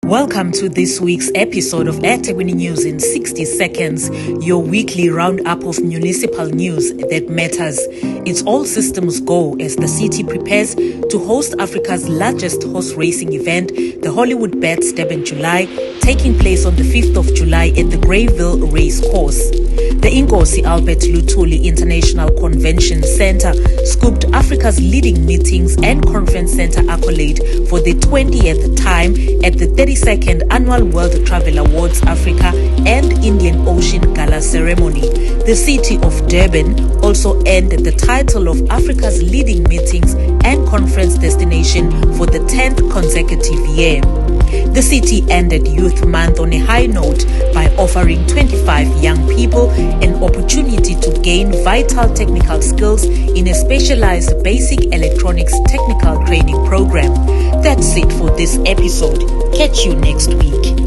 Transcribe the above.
Welcome to this week's episode of EThekwini News in 60 seconds, your weekly roundup of municipal news that matters. It's all systems go as the city prepares to host Africa's largest horse racing event, the Hollywood Bets Durban July, taking place on the 5th of July at the Greyville Race Course. The Inkosi Albert Luthuli International Convention Center scooped Africa's leading meetings and conference center accolade for the 20th time at the 32nd Annual World Travel Awards Africa and Indian Ocean Gala ceremony. The city of Durban also earned the title of Africa's leading meetings and conference destination for the 10th consecutive year. The city ended Youth Month on a high note by offering 25 young people an opportunity to gain vital technical skills in a specialized basic electronics technical training program. That's it for this episode. Catch you next week.